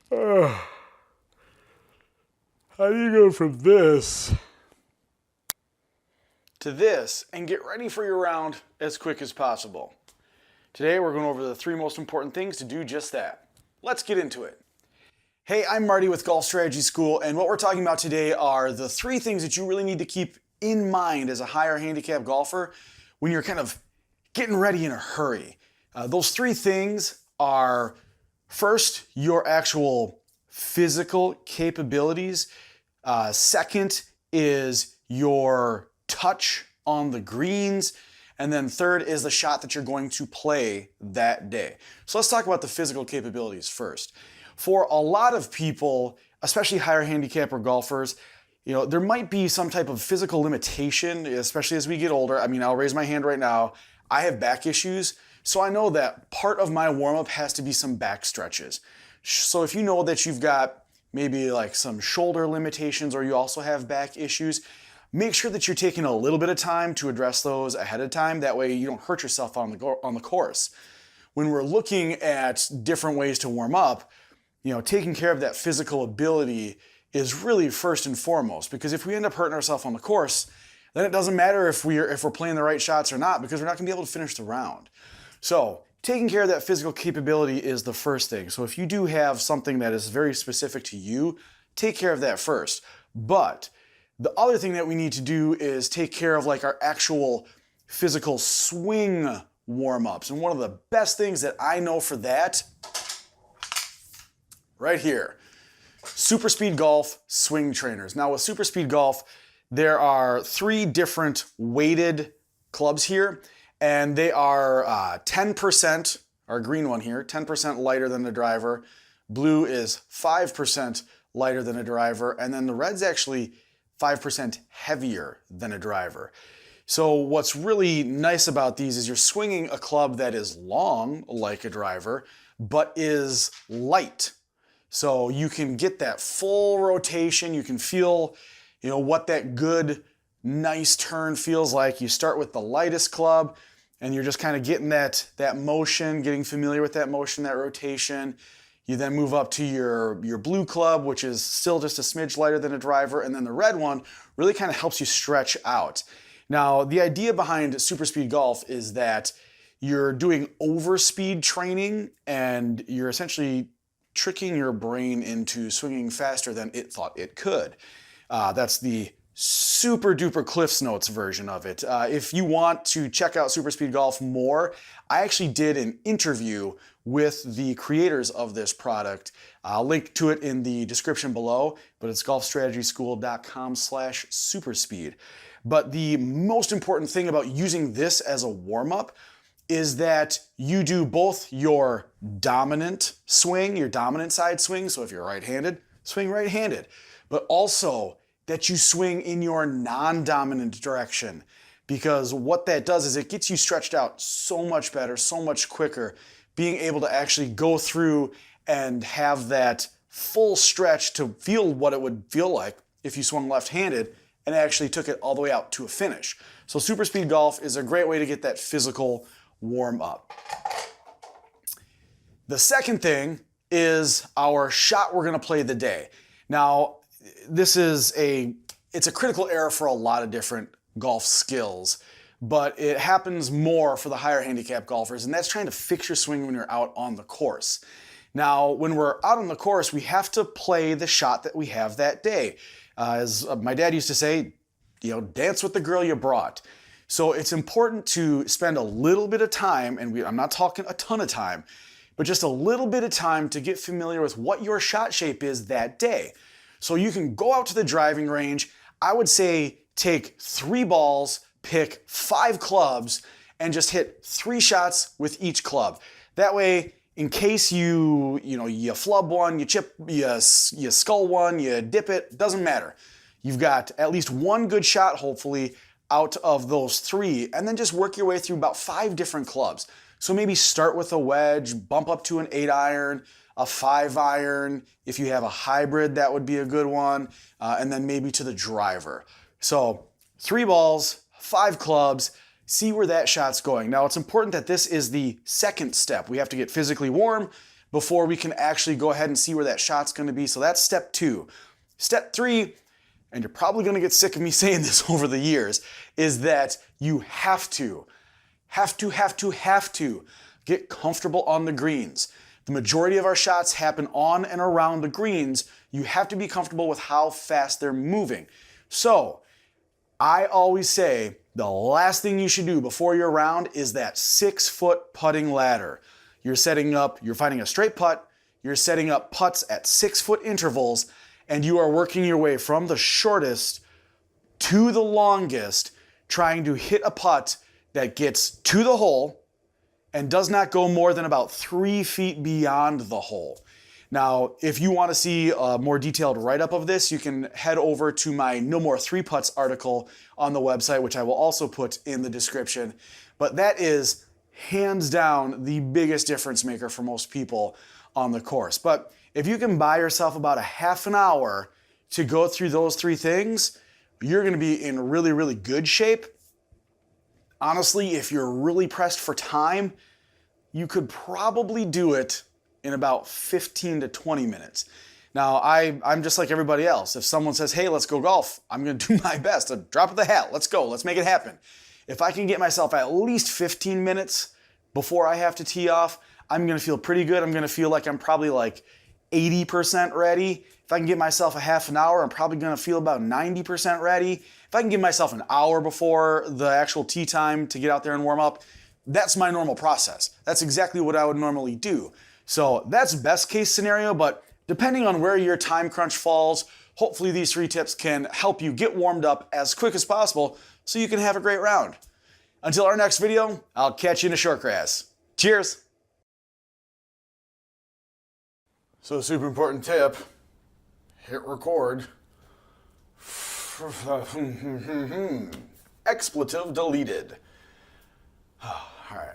How do you go from this to this and get ready for your round as quick as possible? Today we're going over the 3 most important things to do just that. Let's get into it. Hey, I'm Marty with Golf Strategy School, and what we're talking about today are the 3 things that you really need to keep in mind as a higher handicap golfer when you're kind of getting ready in a hurry. Those 3 things are, first, your actual physical capabilities. Second is your touch on the greens. And then third is the shot that you're going to play that day. So let's talk about the physical capabilities first. For a lot of people, especially higher handicapper golfers, there might be some type of physical limitation, especially as we get older. I mean, I'll raise my hand right now. I have back issues, so I know that part of my warm-up has to be some back stretches. So if you know that you've got maybe like some shoulder limitations or you also have back issues, make sure that you're taking a little bit of time to address those ahead of time. That way you don't hurt yourself on the course. When we're looking at different ways to warm up, taking care of that physical ability is really first and foremost, because if we end up hurting ourselves on the course, then it doesn't matter if we're playing the right shots or not, because we're not going to be able to finish the round. So taking care of that physical capability is the first thing. So if you do have something that is very specific to you, take care of that first. But the other thing that we need to do is take care of like our actual physical swing warm-ups. And one of the best things that I know for that, right here, Super Speed Golf swing trainers. Now with Super Speed Golf, there are 3 different weighted clubs here, and they are 10%, our green one here, 10% lighter than the driver. Blue is 5% lighter than a driver, and then the red's actually 5% heavier than a driver. So what's really nice about these is you're swinging a club that is long like a driver, but is light. So you can get that full rotation. You can feel, what that good, nice turn feels like. You start with the lightest club, and you're just kind of getting that motion, getting familiar with that motion, that rotation. You then move up to your blue club, which is still just a smidge lighter than a driver, and then the red one really kind of helps you stretch out. Now, the idea behind Super Speed Golf is that you're doing overspeed training, and you're essentially tricking your brain into swinging faster than it thought it could. That's the super duper Cliff's Notes version of it. If you want to check out Super Speed Golf more, I actually did an interview with the creators of this product. I'll link to it in the description below, but it's golfstrategyschool.com/superspeed. But the most important thing about using this as a warm-up is that you do both your dominant swing, your dominant side swing, so if you're right-handed, swing right-handed, but also that you swing in your non-dominant direction, because what that does is it gets you stretched out so much better, so much quicker, being able to actually go through and have that full stretch to feel what it would feel like if you swung left-handed and actually took it all the way out to a finish. So Super Speed Golf is a great way to get that physical warm up. The second thing is our shot we're going to play the day. Now, it's a critical error for a lot of different golf skills, but it happens more for the higher handicap golfers, and that's trying to fix your swing when you're out on the course. Now, when we're out on the course, we have to play the shot that we have that day. As my dad used to say, dance with the girl you brought. So it's important to spend a little bit of time, and I'm not talking a ton of time, but just a little bit of time to get familiar with what your shot shape is that day. So you can go out to the driving range. I would say take 3 balls, pick 5 clubs, and just hit 3 shots with each club. That way, in case you flub one, you chip, you skull one, you dip it, doesn't matter. You've got at least one good shot, hopefully, out of those 3, and then just work your way through about 5 different clubs. So maybe start with a wedge, bump up to an 8-iron, a 5-iron. If you have a hybrid, that would be a good one, and then maybe to the driver. So 3 balls, 5 clubs, see where that shot's going. Now, it's important that this is the second step. We have to get physically warm, before we can actually go ahead and see where that shot's going to be. So that's step 2. Step 3, and you're probably going to get sick of me saying this over the years, is that you have to get comfortable on the greens. The majority of our shots happen on and around the greens. You have to be comfortable with how fast they're moving. So I always say the last thing you should do before your round is that 6-foot putting ladder. You're finding a straight putt, you're setting up putts at 6-foot intervals, and you are working your way from the shortest to the longest, trying to hit a putt that gets to the hole and does not go more than about 3 feet beyond the hole. Now, if you want to see a more detailed write-up of this, you can head over to my No More 3 Putts article on the website, which I will also put in the description. But that is hands down the biggest difference maker for most people on the course. But if you can buy yourself about a half an hour to go through those 3 things, you're going to be in really, really good shape. Honestly, if you're really pressed for time, you could probably do it in about 15 to 20 minutes. Now, I'm just like everybody else. If someone says, hey, let's go golf, I'm going to do my best. A drop of the hat. Let's go. Let's make it happen. If I can get myself at least 15 minutes before I have to tee off, I'm going to feel pretty good. I'm going to feel like I'm probably like 80% ready. If I can get myself a half an hour, I'm probably going to feel about 90% ready. If I can give myself an hour before the actual tee time to get out there and warm up, that's my normal process. That's exactly what I would normally do. So that's best case scenario, but depending on where your time crunch falls, hopefully these 3 tips can help you get warmed up as quick as possible so you can have a great round. Until our next video, I'll catch you in a short grass. Cheers! So, super important tip, hit record. Expletive deleted. All right.